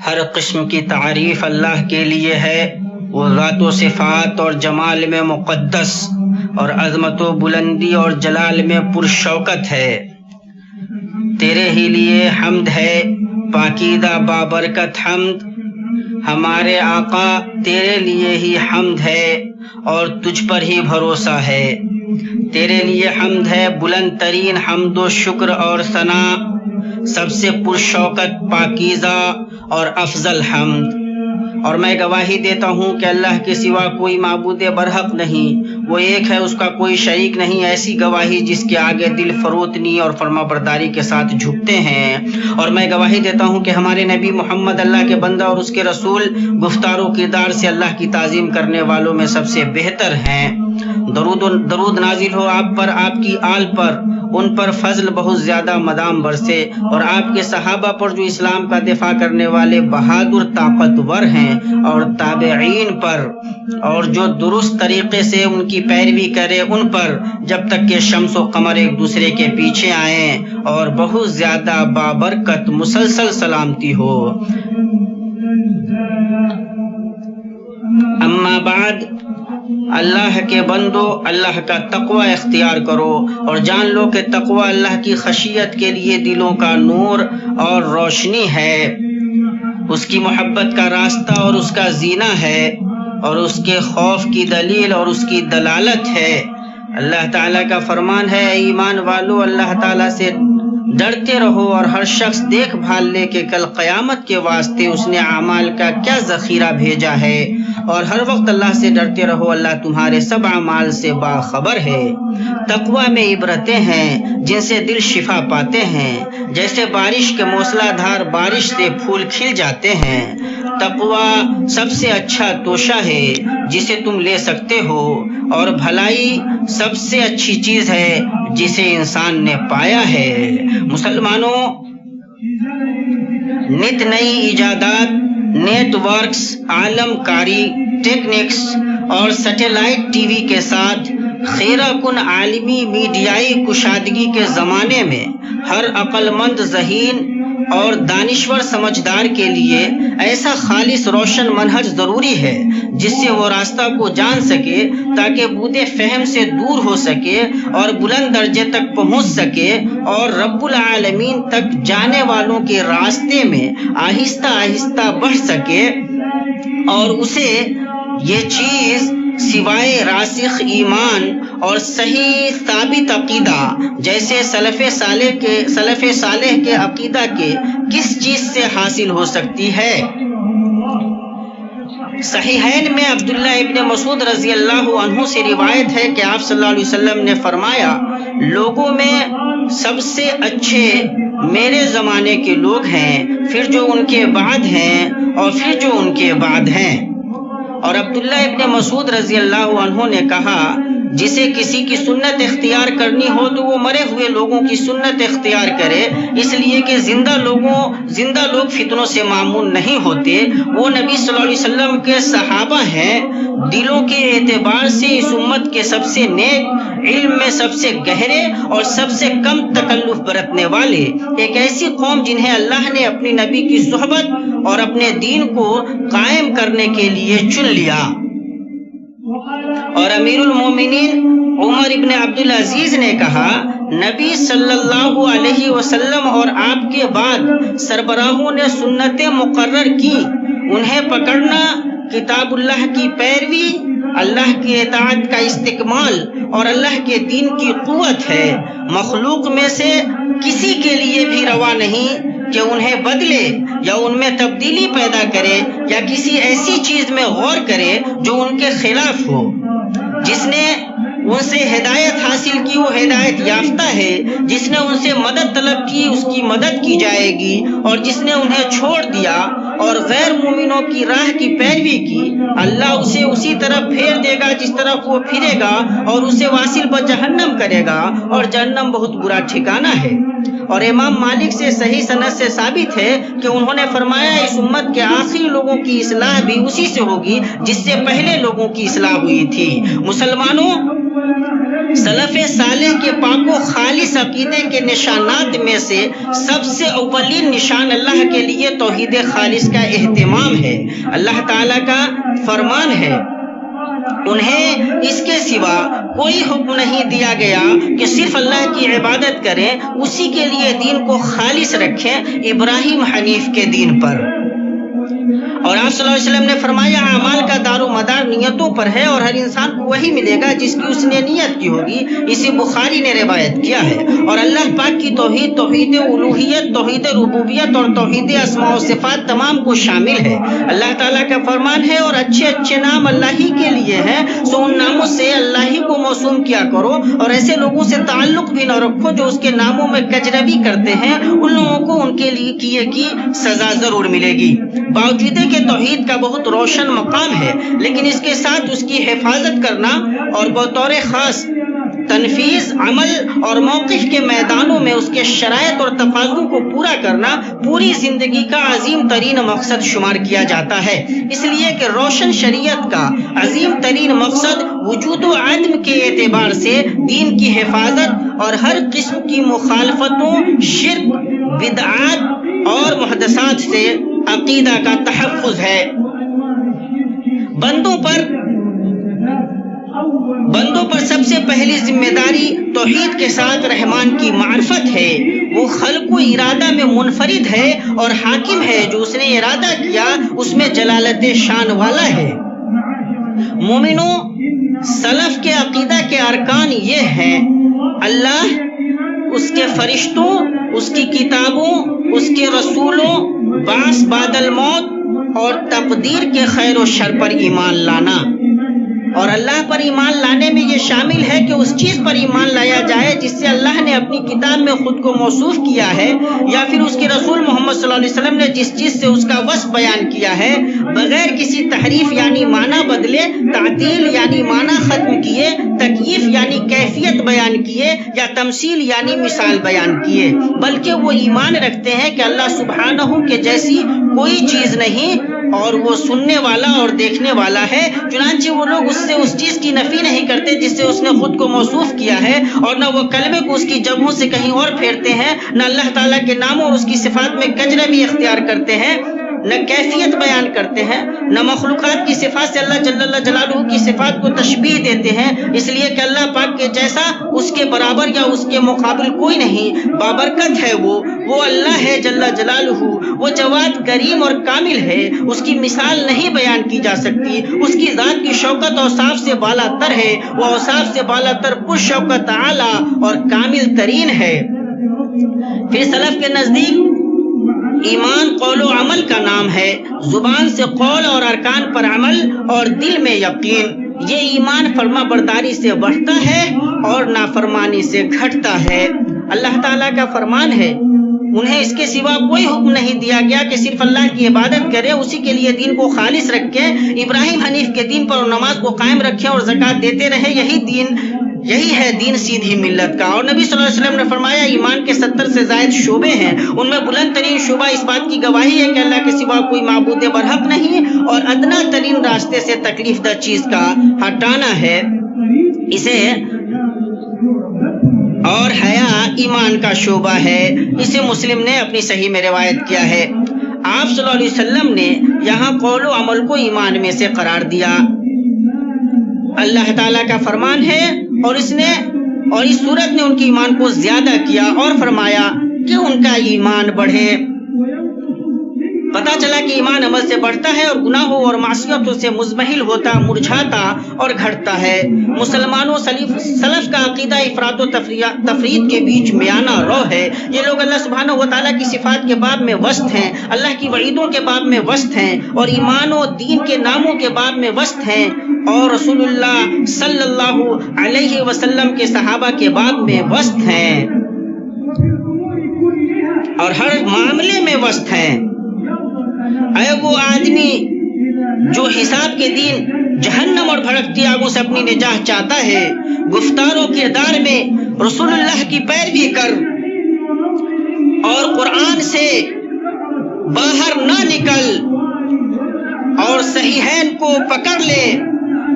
ہر قسم کی تعریف اللہ کے لیے ہے۔ وہ ذات و صفات اور جمال میں مقدس اور عظمت و بلندی اور جلال میں پرشوکت ہے۔ تیرے ہی لیے حمد ہے، پاکیزہ بابرکت حمد۔ ہمارے آقا تیرے لیے ہی حمد ہے اور تجھ پر ہی بھروسہ ہے۔ تیرے لیے حمد ہے، بلند ترین حمد و شکر اور ثنا، سب سے پرشوکت، پاکیزہ اور افضل حمد۔ اور میں گواہی دیتا ہوں کہ اللہ کے سوا کوئی معبود برحق نہیں، وہ ایک ہے، اس کا کوئی شریک نہیں۔ ایسی گواہی جس کے آگے دل فروتنی اور فرما برداری کے ساتھ جھکتے ہیں۔ اور میں گواہی دیتا ہوں کہ ہمارے نبی محمد اللہ کے بندہ اور اس کے رسول، گفتار و کردار سے اللہ کی تعظیم کرنے والوں میں سب سے بہتر ہیں۔ درود نازل ہو آپ پر، آپ کی آل پر، ان پر فضل بہت زیادہ مدام برسے، اور آپ کے صحابہ پر جو اسلام کا دفاع کرنے والے بہادر طاقتور ہیں، اور تابعین پر، اور جو درست طریقے سے ان کی پیروی کرے ان پر، جب تک کہ شمس و قمر ایک دوسرے کے پیچھے آئیں، اور بہت زیادہ بابرکت مسلسل سلامتی ہو۔ اما بعد، اللہ کے بندو، اللہ کا تقوی اختیار کرو اور جان لو کہ تقوی اللہ کی خشیت کے لیے دلوں کا نور اور روشنی ہے، اس کی محبت کا راستہ اور اس کا زینہ ہے، اور اس کے خوف کی دلیل اور اس کی دلالت ہے۔ اللہ تعالیٰ کا فرمان ہے، اے ایمان والو، اللہ تعالیٰ سے ڈرتے رہو اور ہر شخص دیکھ بھال لے کہ کل قیامت کے واسطے اس نے اعمال کا کیا ذخیرہ بھیجا ہے، اور ہر وقت اللہ سے ڈرتے رہو، اللہ تمہارے سب اعمال سے باخبر ہے۔ تقوی میں عبرتیں ہیں جن سے دل شفا پاتے ہیں، جیسے بارش کے موسلا دھار بارش سے پھول کھل جاتے ہیں۔ تقوی سب سے اچھا توشہ ہے جسے تم لے سکتے ہو، اور بھلائی سب سے اچھی چیز ہے جسے انسان نے پایا ہے۔ مسلمانوں، نت نئی ایجادات، نیٹ ورکس، عالم کاری، ٹیکنکس اور سیٹلائٹ ٹی وی کے ساتھ خیرہ کن عالمی میڈیائی کشادگی کے زمانے میں ہر عقل مند ذہین اور دانشور سمجھدار کے لیے ایسا خالص روشن منہج ضروری ہے جس سے وہ راستہ کو جان سکے، تاکہ بودے فہم سے دور ہو سکے اور بلند درجے تک پہنچ سکے، اور رب العالمین تک جانے والوں کے راستے میں آہستہ آہستہ بڑھ سکے، اور اسے یہ چیز سوائے راسخ ایمان اور صحیح ثابت عقیدہ جیسے سلف صالح کے عقیدہ کے کس چیز سے حاصل ہو سکتی ہے۔ صحیحین میں عبداللہ ابن مسعود رضی اللہ عنہ سے روایت ہے کہ آپ صلی اللہ علیہ وسلم نے فرمایا، لوگوں میں سب سے اچھے میرے زمانے کے لوگ ہیں، پھر جو ان کے بعد ہیں، اور پھر جو ان کے بعد ہیں۔ اور عبداللہ ابن مسعود رضی اللہ عنہ نے کہا، جسے کسی کی سنت اختیار کرنی ہو تو وہ مرے ہوئے لوگوں کی سنت اختیار کرے، اس لیے کہ زندہ لوگ فتنوں سے معمون نہیں ہوتے۔ وہ نبی صلی اللہ علیہ وسلم کے صحابہ ہیں، دلوں کے اعتبار سے اس امت کے سب سے نیک، علم میں سب سے گہرے اور سب سے کم تکلف برتنے والے، ایک ایسی قوم جنہیں اللہ نے اپنی نبی کی صحبت اور اپنے دین کو قائم کرنے کے لیے چن لیا۔ اور امیر المومنین عمر ابن عبدالعزیز نے کہا، نبی صلی اللہ علیہ وسلم اور آپ کے بعد سربراہوں نے سنتیں مقرر کی، انہیں پکڑنا کتاب اللہ کی پیروی، اللہ کی اطاعت کا استکمال اور اللہ کے دین کی قوت ہے۔ مخلوق میں سے کسی کے لیے بھی روا نہیں کہ انہیں بدلے یا ان میں تبدیلی پیدا کرے یا کسی ایسی چیز میں غور کرے جو ان کے خلاف ہو۔ جس نے ان سے ہدایت حاصل کی وہ ہدایت یافتہ ہے، جس نے ان سے مدد طلب کی اس کی مدد کی جائے گی، اور جس نے انہیں چھوڑ دیا اور غیر مومنوں کی راہ کی پیروی کی، اللہ اسے اسی طرف پھیر دے گا جس طرف وہ پھرے گا، اور اسے واصل بجہنم کرے گا، اور جہنم بہت برا ٹھکانہ ہے۔ اور امام مالک سے صحیح سند سے ثابت ہے کہ انہوں نے فرمایا، اس امت کے آخری لوگوں کی اصلاح بھی اسی سے ہوگی جس سے پہلے لوگوں کی اصلاح ہوئی تھی۔ مسلمانوں، سلف صالح کے پاک و خالص عقیدے کے نشانات میں سے سب سے اولین نشان اللہ کے لیے توحید خالص کا اہتمام ہے۔ اللہ تعالیٰ کا فرمان ہے، انہیں اس کے سوا کوئی حکم نہیں دیا گیا کہ صرف اللہ کی عبادت کریں، اسی کے لیے دین کو خالص رکھیں، ابراہیم حنیف کے دین پر۔ اور آپ صلی اللہ علیہ وسلم نے فرمایا اعمال کا دار و مدار نیتوں پر ہے، اور ہر انسان کو وہی ملے گا جس کی اس نے نیت کی ہوگی۔ اسے بخاری نے روایت کیا ہے۔ اور اللہ پاک کی توحید، توحید الوہیت، توحید ربوبیت اور توحید اسماء و صفات تمام کو شامل ہے۔ اللہ تعالیٰ کا فرمان ہے، اور اچھے اچھے نام اللہ ہی کے لیے ہیں، سو ان ناموں سے اللہ ہی کو موسوم کیا کرو، اور ایسے لوگوں سے تعلق بھی نہ رکھو جو اس کے ناموں میں کجروی کرتے ہیں، ان لوگوں کو ان کے لیے کیے کی سزا ضرور ملے گی۔ باوجود کہ توحید کا بہت روشن مقام ہے، لیکن اس کے ساتھ اس کی حفاظت کرنا اور بطور خاص تنفیذ، عمل اور موقف کے میدانوں میں اس کے شرائط اور تقاضوں کو پورا کرنا پوری زندگی کا عظیم ترین مقصد شمار کیا جاتا ہے، اس لیے کہ روشن شریعت کا عظیم ترین مقصد وجود و عدم کے اعتبار سے دین کی حفاظت اور ہر قسم کی مخالفتوں، شرک، بدعات اور محدثات سے عقیدہ کا تحفظ ہے۔ بندوں پر سب سے پہلی ذمہ داری توحید کے ساتھ رحمان کی معرفت ہے۔ وہ خلق و ارادہ میں منفرد ہے اور حاکم ہے، جو اس نے ارادہ کیا اس میں جلالت شان والا ہے۔ مومنوں، سلف کے عقیدہ کے ارکان یہ ہیں: اللہ، اس کے فرشتوں، اس کی کتابوں، اس کے رسولوں، بعث بعد الموت اور تقدیر کے خیر و شر پر ایمان لانا۔ اور اللہ پر ایمان لانے میں یہ شامل ہے کہ اس چیز پر ایمان لایا جائے جس سے اللہ نے اپنی کتاب میں خود کو موصوف کیا ہے، یا پھر اس کے رسول محمد صلی اللہ علیہ وسلم نے جس چیز سے اس کا وصف بیان کیا ہے، بغیر کسی تحریف یعنی معنی بدلے، تعطیل یعنی معنی ختم کیے، تکییف یعنی کیفیت بیان کیے، یا تمثیل یعنی مثال بیان کیے، بلکہ وہ ایمان رکھتے ہیں کہ اللہ سبحانہ کے جیسی کوئی چیز نہیں، اور وہ سننے والا اور دیکھنے والا ہے۔ چنانچہ وہ لوگ اس سے اس چیز کی نفی نہیں کرتے جس سے اس نے خود کو موصوف کیا ہے، اور نہ وہ کلمے کو اس کی جگہوں سے کہیں اور پھیرتے ہیں، نہ اللہ تعالیٰ کے ناموں اور اس کی صفات میں کجروی اختیار کرتے ہیں، نہ کیفیت بیان کرتے ہیں، نہ مخلوقات کی صفات سے اللہ جل جلالہ کی صفات کو تشبیہ دیتے ہیں، اس لیے کہ اللہ پاک کے جیسا، اس کے برابر یا اس کے مقابل کوئی نہیں، بابرکت ہے وہ اللہ ہے جل جلالہ، وہ جواد، کریم اور کامل ہے، اس کی مثال نہیں بیان کی جا سکتی، اس کی ذات کی شوکت اوصاف سے بالا تر ہے، وہ اوصاف سے بالا تر پر شوکت اعلیٰ اور کامل ترین ہے۔ پھر سلف کے نزدیک ایمان قول و عمل کا نام ہے، زبان سے قول اور ارکان پر عمل اور دل میں یقین۔ یہ ایمان فرما برداری سے بڑھتا ہے اور نافرمانی سے گھٹتا ہے۔ اللہ تعالیٰ کا فرمان ہے، انہیں اس کے سوا کوئی حکم نہیں دیا گیا کہ صرف اللہ کی عبادت کریں، اسی کے لیے دین کو خالص رکھیں، ابراہیم حنیف کے دین پر نماز کو قائم رکھیں اور زکوٰۃ دیتے رہیں، یہی ہے دین سیدھی ملت کا۔ اور نبی صلی اللہ علیہ وسلم نے فرمایا ایمان کے 70 سے زائد شعبے ہیں، ان میں بلند ترین شعبہ اس بات کی گواہی ہے کہ اللہ کے سوا کوئی معبود برحق نہیں، اور ادنا ترین راستے سے تکلیف دہ چیز کا ہٹانا ہے اسے، اور حیا ایمان کا شعبہ ہے، اسے مسلم نے اپنی صحیح میں روایت کیا ہے۔ آپ صلی اللہ علیہ وسلم نے یہاں قول و عمل کو ایمان میں سے قرار دیا۔ اللہ تعالیٰ کا فرمان ہے، اور اس صورت نے ان کے ایمان کو زیادہ کیا اور فرمایا کہ ان کا ایمان بڑھے۔ پتہ چلا کہ ایمان عمل سے بڑھتا ہے اور گناہوں اور معصیتوں سے مزمحل ہوتا، مرجھاتا اور گھٹتا ہے۔ مسلمانوں، سلف کا عقیدہ افراط و تفرید کے بیچ میانہ رو ہے۔ یہ لوگ اللہ سبحانہ و تعالیٰ کی صفات کے باب میں وسط ہیں، اللہ کی وعیدوں کے باب میں وسط ہیں، اور ایمان و دین کے ناموں کے باب میں وسط ہیں، اور رسول اللہ صلی اللہ علیہ وسلم کے صحابہ کے باب میں وسط ہیں، اور ہر معاملے میں وسط ہیں۔ اے وہ آدمی جو حساب کے دن جہنم اور بھڑکتی آگوں سے اپنی نجات چاہتا ہے، گفتار و کردار میں رسول اللہ کی پیروی کر اور قرآن سے باہر نہ نکل، اور صحیحین کو پکڑ لے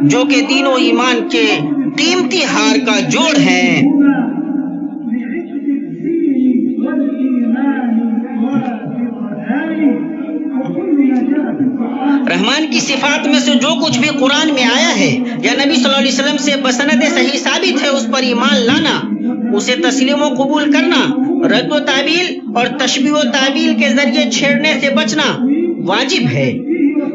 جو کہ دین و ایمان کے قیمتی ہار کا جوڑ ہیں۔ رحمان کی صفات میں سے جو کچھ بھی قرآن میں آیا ہے یا نبی صلی اللہ علیہ وسلم سے بسند صحیح ثابت ہے، اس پر ایمان لانا، اسے تسلیم و قبول کرنا، رد و تعبیل اور تشبیہ و تعبیل کے ذریعے چھیڑنے سے بچنا واجب ہے،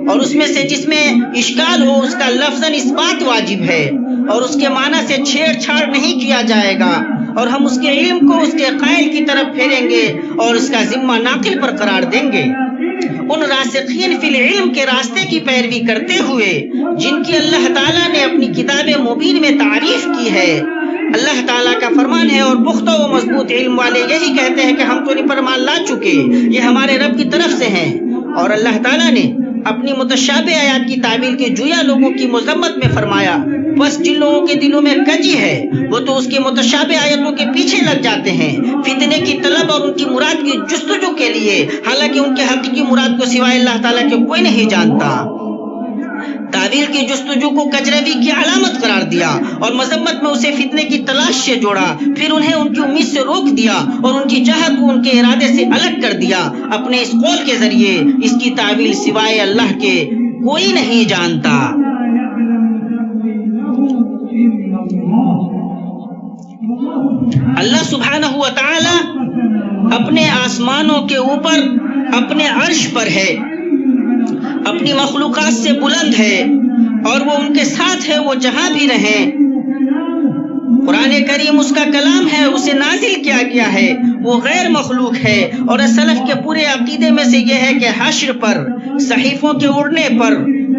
اور اس میں سے جس میں اشکال ہو اس کا لفظاً اثبات واجب ہے، اور اس کے معنی سے چھیڑ چھاڑ نہیں کیا جائے گا، اور ہم اس کے علم کو اس کے قائل کی طرف پھیریں گے اور اس کا ذمہ ناقل پر قرار دیں گے۔ ان راسخین فی العلم کے راستے کی پیروی کرتے ہوئے جن کی اللہ تعالیٰ نے اپنی کتاب مبین میں تعریف کی ہے۔ اللہ تعالیٰ کا فرمان ہے، اور پختہ و مضبوط علم والے یہی کہتے ہیں کہ ہم تو ان پر مان لا چکے، یہ ہمارے رب کی طرف سے ہیں۔ اور اللہ تعالیٰ نے اپنی متشابہ آیات کی تعبیر کے جویا لوگوں کی مذمت میں فرمایا، بس جن لوگوں کے دلوں میں کجی ہے وہ تو اس کی متشابہ آیتوں کے پیچھے لگ جاتے ہیں، فتنے کی طلب اور ان کی مراد کی جستجو کے لیے، حالانکہ ان کے حقیقی مراد کو سوائے اللہ تعالیٰ کے کوئی نہیں جانتا۔ تعبیر کی جستجو کو کجروی کی علامت قرار دیا اور مذمت میں اسے فتنے کی تلاش سے جوڑا، پھر انہیں ان کی امید سے روک دیا اور ان کی چاہت کو ان کے ارادے سے الگ کر دیا۔ اپنے اس قول کے ذریعے اس کی تعبیر سوائے اللہ کے کوئی نہیں جانتا۔ اللہ سبحانہ و تعالی اپنے آسمانوں کے اوپر اپنے عرش پر ہے، اپنی مخلوقات سے بلند ہے، اور وہ ان کے ساتھ ہے، وہ جہاں بھی رہیں۔ قرآن کریم اس کا کلام ہے، اسے نازل کیا گیا ہے، وہ غیر مخلوق ہے، اور سلف کے پورے عقیدے میں سے یہ ہے کہ حشر پر، صحیفوں کے اڑنے پر،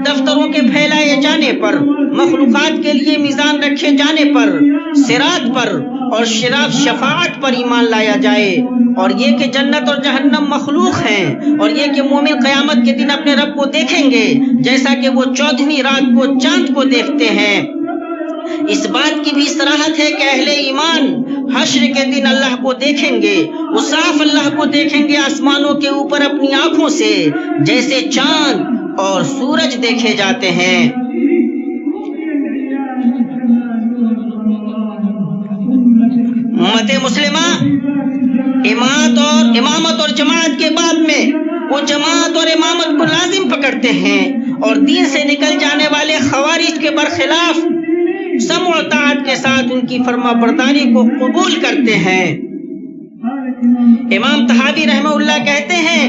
دفتروں کے پھیلائے جانے پر، مخلوقات کے لیے میزان رکھے جانے پر، صراط پر اور شفاعت پر ایمان لایا جائے، اور یہ کہ جنت اور جہنم مخلوق ہیں، اور یہ کہ مومن قیامت کے دن اپنے رب کو دیکھیں گے جیسا کہ وہ 14ویں رات کو چاند کو دیکھتے ہیں۔ اس بات کی بھی صراحت ہے کہ اہل ایمان حشر کے دن اللہ کو دیکھیں گے، وہ صاف اللہ کو دیکھیں گے آسمانوں کے اوپر اپنی آنکھوں سے، جیسے چاند اور سورج دیکھے جاتے ہیں۔ امت مسلمہ امامت اور جماعت کے بعد میں وہ جماعت اور امامت کو لازم پکڑتے ہیں، اور دین سے نکل جانے والے خوارج کے برخلاف سمع و طاعت کے ساتھ ان کی فرما برداری کو قبول کرتے ہیں۔ امام طحاوی رحمہ اللہ کہتے ہیں،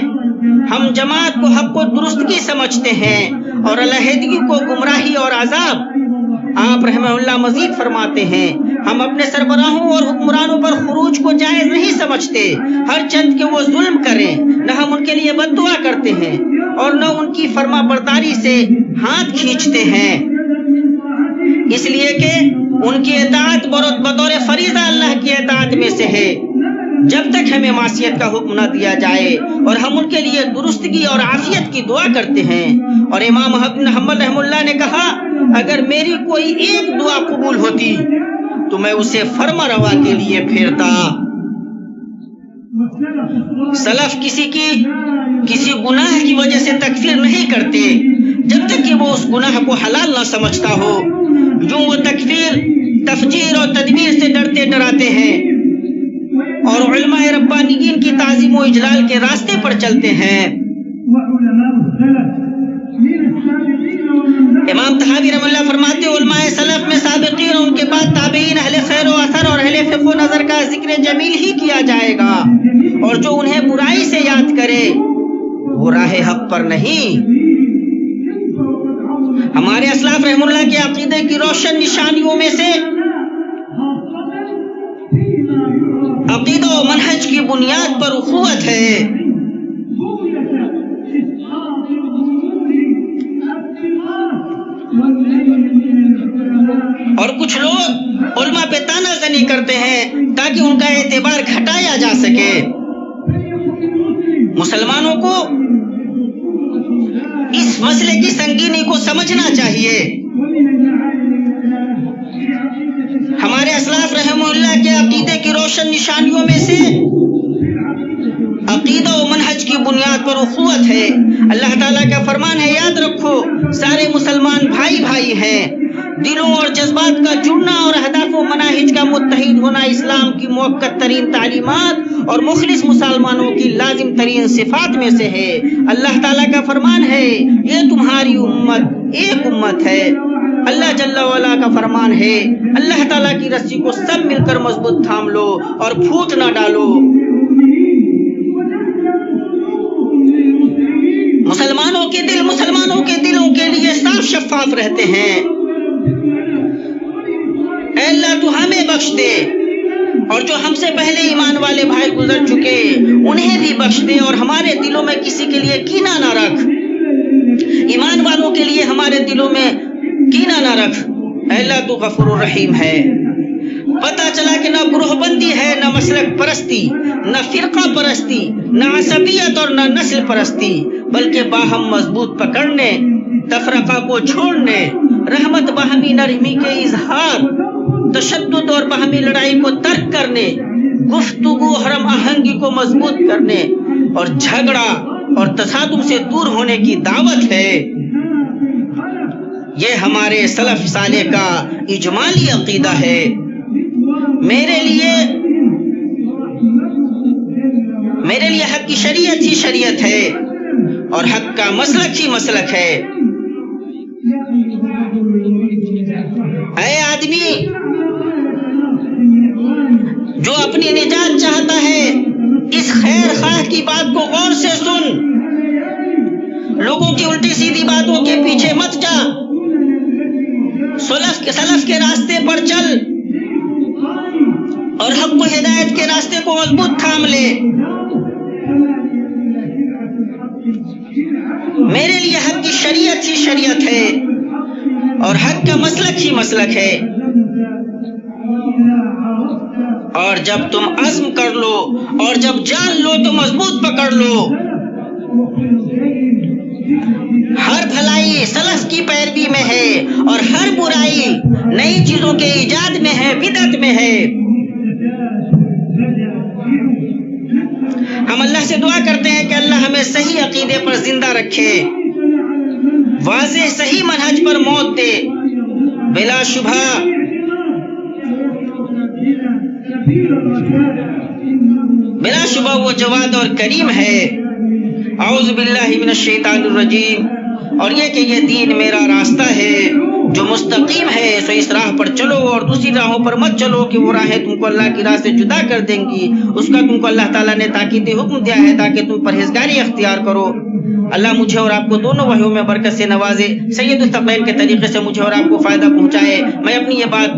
ہم جماعت کو حق و درستگی سمجھتے ہیں اور علیحدگی کو گمراہی اور عذاب۔ آپ رحمہ اللہ مزید فرماتے ہیں، ہم اپنے سربراہوں اور حکمرانوں پر خروج کو جائز نہیں سمجھتے، ہر چند کہ وہ ظلم کریں، نہ ہم ان کے لیے بد دعا کرتے ہیں اور نہ ان کی فرما برداری سے ہاتھ کھینچتے ہیں، اس لیے کہ ان کی اطاعت بطور فریضہ اللہ کی اطاعت میں سے ہے، جب تک ہمیں معصیت کا حکم نہ دیا جائے، اور ہم ان کے لیے درستگی اور عافیت کی دعا کرتے ہیں۔ اور امام ابن حنبل رحمہ اللہ نے کہا، اگر میری کوئی ایک دعا قبول ہوتی تو میں اسے فرما روا کے لیے پھیرتا۔ سلف کسی گناہ کی وجہ سے تکفیر نہیں کرتے جب تک کہ وہ اس گناہ کو حلال نہ سمجھتا ہو، جو وہ تکفیر، تفجیر اور تدبیر سے ڈرتے ڈراتے ہیں اور علماء ربانیین کی تعظیم و اجلال کے راستے پر چلتے ہیں۔ امام طحاوی رحمہ اللہ فرماتے ہیں، علماء سلف میں سابقین اور ان کے بعد تابعین، اہل خیر و اثر اور اہل فقہ و نظر کا ذکر جمیل ہی کیا جائے گا، اور جو انہیں برائی سے یاد کرے وہ راہ حق پر نہیں۔ ہمارے اسلاف رحمہ اللہ کے عقیدے کی روشن نشانیوں میں سے عقیدہ و منہج کی بنیاد پر اخوت ہے۔ اور کچھ لوگ علماء پہ تانا زنی کرتے ہیں تاکہ ان کا اعتبار گھٹایا جا سکے۔ مسلمانوں کو اس مسئلے کی سنگینی کو سمجھنا چاہیے۔ ہمارے اسلاف رحمہ اللہ کے عقیدے کی روشن نشانیوں میں سے عقیدہ و منہج کی بنیاد پر اخوت ہے۔ اللہ تعالیٰ کا فرمان ہے، یاد رکھو سارے مسلمان بھائی بھائی ہیں۔ دلوں اور جذبات کا جڑنا اور اہداف و مناہج کا متحد ہونا اسلام کی موقت ترین تعلیمات اور مخلص مسلمانوں کی لازم ترین صفات میں سے ہے۔ اللہ تعالیٰ کا فرمان ہے، یہ تمہاری امت ایک امت ہے۔ اللہ جل وعلا کا فرمان ہے، اللہ تعالیٰ کی رسی کو سب مل کر مضبوط تھام لو اور پھوٹ نہ ڈالو۔ مسلمانوں کے دلوں کے لیے صاف شفاف رہتے ہیں۔ اے اللہ تو ہمیں بخش دے، اور جو ہم سے پہلے ایمان والے بھائی گزر چکے انہیں بھی بخش دے، اور ہمارے دلوں میں کسی کے لیے کینہ نہ رکھ۔ ایمان والوں کے لیے ہمارے دلوں میں کینہ نہ رکھ۔ اے اللہ تو غفور الرحیم ہے۔ پتہ چلا کہ نہ گروہ بندی ہے، نہ مسلک پرستی، نہ فرقہ پرستی، نہ عصبیت اور نہ نسل پرستی، بلکہ باہم مضبوط پکڑنے، تفرقہ کو چھوڑنے، رحمت باہمی نرمی کے اظہار، تشدد اور باہمی لڑائی کو ترک کرنے، گفتگو اور ہم آہنگی کو مضبوط کرنے اور جھگڑا اور تصادم سے دور ہونے کی دعوت ہے۔ یہ ہمارے سلف صالح کا اجمالی عقیدہ ہے۔ میرے لیے حق کی شریعت ہی شریعت ہے اور حق کا مسلک ہی مسلک ہے۔ اے آدمی جو اپنی نجات چاہتا ہے، اس خیر خواہ کی بات کو غور سے سن، لوگوں کی الٹی سیدھی باتوں کے پیچھے مت جا، سلف کے راستے پر چل اور حق و ہدایت کے راستے کو مضبوط تھام لے۔ میرے لیے حق کی شریعت ہی شریعت ہے اور حق کا مسلک ہی مسلک ہے۔ اور جب تم عزم کر لو اور جب جان لو تو مضبوط پکڑ لو۔ ہر بھلائی سلف کی پیروی میں ہے اور ہر برائی نئی چیزوں کے ایجاد میں ہے، بدعت میں ہے۔ ہم اللہ سے دعا کرتے ہیں کہ اللہ ہمیں صحیح عقیدے پر زندہ رکھے، واضح صحیح منہج پر موت دے۔ بلا شبہ وہ جواد اور کریم ہے۔ اعوذ باللہ من الشیطان الرجیم۔ اور یہ کہ یہ دین میرا راستہ ہے جو مستقیم ہے، سو اس راہ پر چلو اور دوسری راہوں پر مت چلو کہ وہ راہیں تم کو اللہ کی راہ سے جدا کر دیں گی۔ اس کا تم کو اللہ تعالیٰ نے تاکیدی حکم دیا ہے تاکہ تم پرہیزگاری اختیار کرو۔ اللہ مجھے اور آپ کو دونوں وحیوں میں برکت سے نوازے، سید الثقلین کے طریقے سے مجھے اور آپ کو فائدہ پہنچائے۔ میں اپنی یہ بات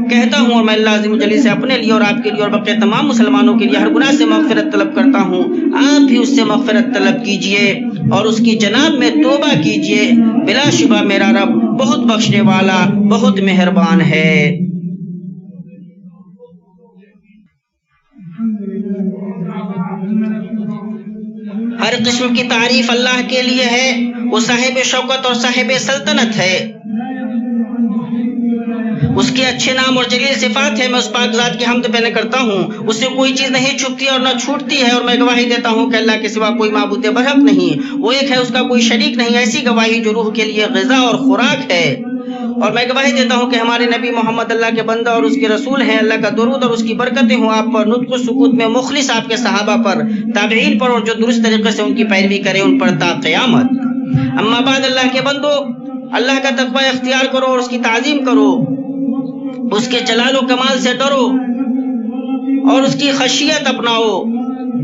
کہتا ہوں اور میں اللہ عظیم الجلیل سے اپنے لیے اور آپ کے لیے اور بقیہ تمام مسلمانوں کے لیے ہر گناہ سے مغفرت طلب کرتا ہوں۔ آپ بھی اس سے مغفرت طلب کیجئے اور اس کی جناب میں توبہ کیجئے۔ بلا شبہ میرا رب بہت بخشنے والا، بہت مہربان ہے۔ ہر قسم کی تعریف اللہ کے لیے ہے، وہ صاحب شوکت اور صاحب سلطنت ہے۔ اس کے اچھے نام اور جلیل صفات ہے۔ میں اس پاک ذات کی حمد بیان کرتا ہوں، اس سے کوئی چیز نہیں چھپتی اور نہ چھوٹتی ہے، اور میں گواہی دیتا ہوں کہ اللہ کے سوا کوئی معبود برحق نہیں، وہ ایک ہے، اس کا کوئی شریک نہیں۔ ایسی گواہی جو روح کے لیے غذا اور خوراک ہے۔ اور میں گواہی دیتا ہوں کہ ہمارے نبی محمد اللہ کے بندہ اور اس کے رسول ہیں۔ اللہ کا درود اور اس کی برکتیں ہوں آپ پر، نطق و سکوت میں مخلص آپ کے صحابہ پر، تابعین پر، اور جو درست طریقے سے ان کی پیروی کرے ان پر تا قیامت۔ اما بعد اللہ کے بندو، اللہ کا تقوی اختیار کرو اور اس کی تعظیم کرو، اس کے جلال و کمال سے ڈرو اور اس کی خشیت اپناؤ۔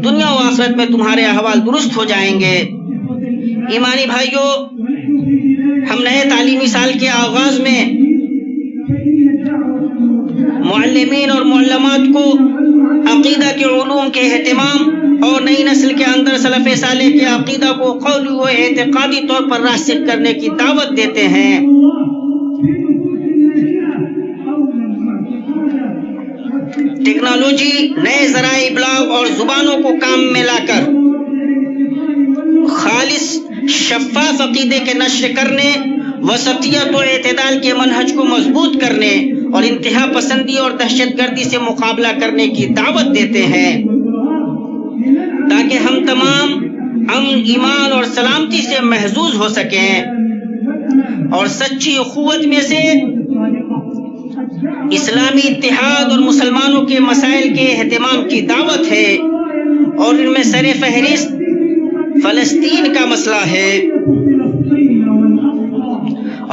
دنیا و آخرت میں تمہارے احوال درست ہو جائیں گے۔ ایمانی بھائیو، ہم نئے تعلیمی سال کے آغاز میں معلمین اور معلمات کو عقیدہ کے علوم کے اہتمام اور نئی نسل کے اندر سلف صالح کے عقیدہ کو قولی و اعتقادی طور پر راسخ کرنے کی دعوت دیتے ہیں۔ ٹیکنالوجی، نئے ذرائع ابلاغ اور زبانوں کو کام میں لا کر خالص شفاف عقیدے کے نشر کرنے، وسطیت و اعتدال کے منہج کو مضبوط کرنے اور انتہا پسندی اور دہشت گردی سے مقابلہ کرنے کی دعوت دیتے ہیں۔ تاکہ ہم تمام امن، ایمان اور سلامتی سے محظوظ ہو سکیں. اور سچی اخوت میں سے اسلامی اتحاد اور مسلمانوں کے مسائل کے اہتمام کی دعوت ہے، اور ان میں سر فہرست فلسطین کا مسئلہ ہے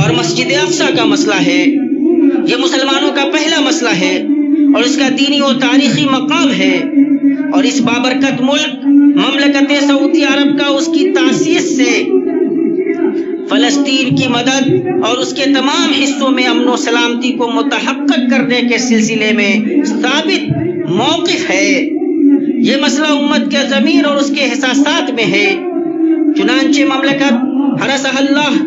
اور مسجد اقصی کا مسئلہ ہے. یہ مسلمانوں کا پہلا مسئلہ ہے اور اس کا دینی و تاریخی مقام ہے، اور اس بابرکت ملک مملکت سعودی عرب کا اس کی تاسیس سے فلسطین کی مدد اور اس کے تمام حصوں میں امن و سلامتی کو متحقق کرنے کے سلسلے میں ثابت موقف ہے. یہ مسئلہ امت کے ضمیر اور اس کے احساسات میں ہے. چنانچہ مملکت حرسہ اللہ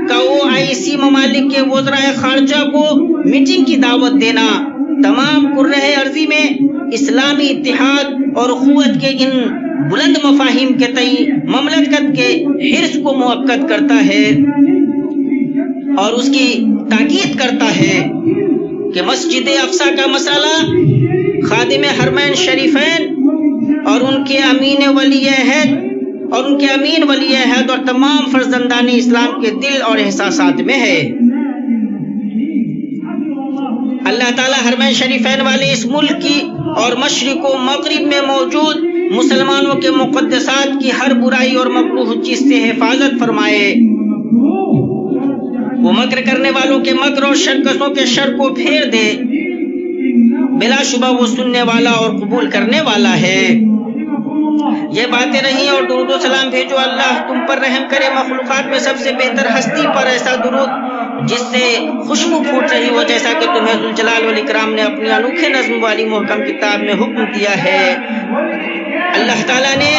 کا OIC ممالک کے وزرائے خارجہ کو میٹنگ کی دعوت دینا تمام کرۂ ارضی میں اسلامی اتحاد اور اخوت کے ان بلند مفاہیم کے تئیں مملکت کے حرص کو مؤکد کرتا ہے اور اس کی تاکید کرتا ہے کہ مسجد اقصی کا مسئلہ خادم حرمین شریفین اور ان کے امین ولی عہد اور تمام فرزندان اسلام کے دل اور احساسات میں ہے. اللہ تعالی حرمین شریفین والے اس ملک کی اور مشرق و مغرب میں موجود مسلمانوں کے مقدسات کی ہر برائی اور مکروہ چیز سے حفاظت فرمائے. وہ مکر کرنے والوں کے مکر اور شرکسوں کے شر کو پھیر دے. بلا شبہ وہ سننے والا اور قبول کرنے والا ہے. یہ باتیں رہیں اور درود و سلام بھیجو اللہ تم پر رحم کرے مخلوقات میں سب سے بہتر ہستی پر ایسا درود جس سے خوشبو پھوٹ رہی ہو، جیسا کہ تمہیں ذوالجلال والاکرام نے اپنی انوکھے نظم والی محکم کتاب میں حکم دیا ہے. اللہ تعالیٰ نے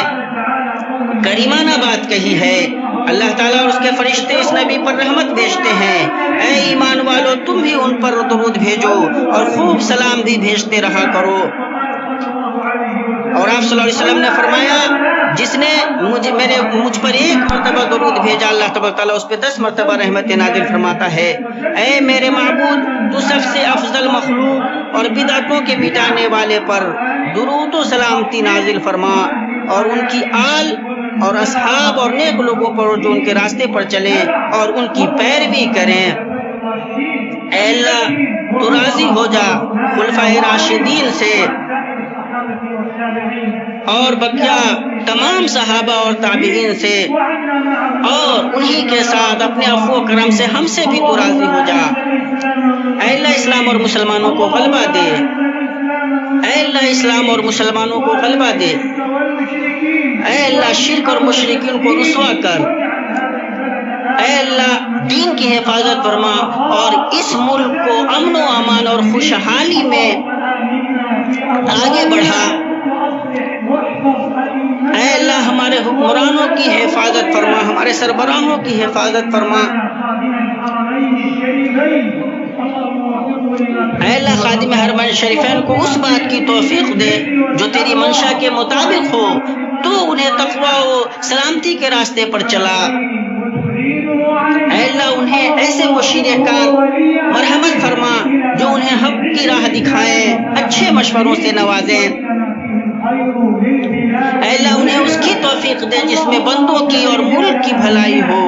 کریمانہ بات کہی ہے. اللہ تعالیٰ اور اس کے فرشتے اس نبی پر رحمت بھیجتے ہیں. اے ایمان والو تم بھی ان پر درود بھیجو اور خوب سلام بھی بھیجتے رہا کرو. اور آپ صلی اللہ علیہ وسلم نے فرمایا جس نے مجھ پر ایک مرتبہ درود بھیجا اللہ تبارک تعالیٰ اس پہ 10 مرتبہ رحمت نازل فرماتا ہے. اے میرے معبود تو سب سے افضل مخلوق اور بدعتوں کے مٹانے والے پر درود و سلامتی نازل فرما اور ان کی آل اور اصحاب اور نیک لوگوں پر جو ان کے راستے پر چلیں اور ان کی پیروی کریں. اے اللہ تو راضی ہو جا خلفائے راشدین سے اور بقیہ تمام صحابہ اور تابعین سے، اور انہی کے ساتھ اپنے عفو و کرم سے ہم سے بھی تو راضی ہو جا. اے اللہ اسلام اور مسلمانوں کو غلبہ دے. اے اللہ اسلام اور مسلمانوں کو غلبہ دے. اے اللہ شرک اور مشرکین کو رسوا کر. اے اللہ دین کی حفاظت فرما اور اس ملک کو امن و امان اور خوشحالی میں آگے بڑھا. اے اللہ ہمارے حکمرانوں کی حفاظت فرما، ہمارے سربراہوں کی حفاظت فرما. اے اللہ خادم حرمین شریفین کو اس بات کی توفیق دے جو تیری منشا کے مطابق ہو. تو انہیں تقوی و سلامتی کے راستے پر چلا. اے اللہ انہیں ایسے مشیر کار مرحمت فرما جو انہیں حق کی راہ دکھائیں، اچھے مشوروں سے نوازیں. اے اللہ انہیں اس کی توفیق دے جس میں بندوں کی اور ملک کی بھلائی ہو.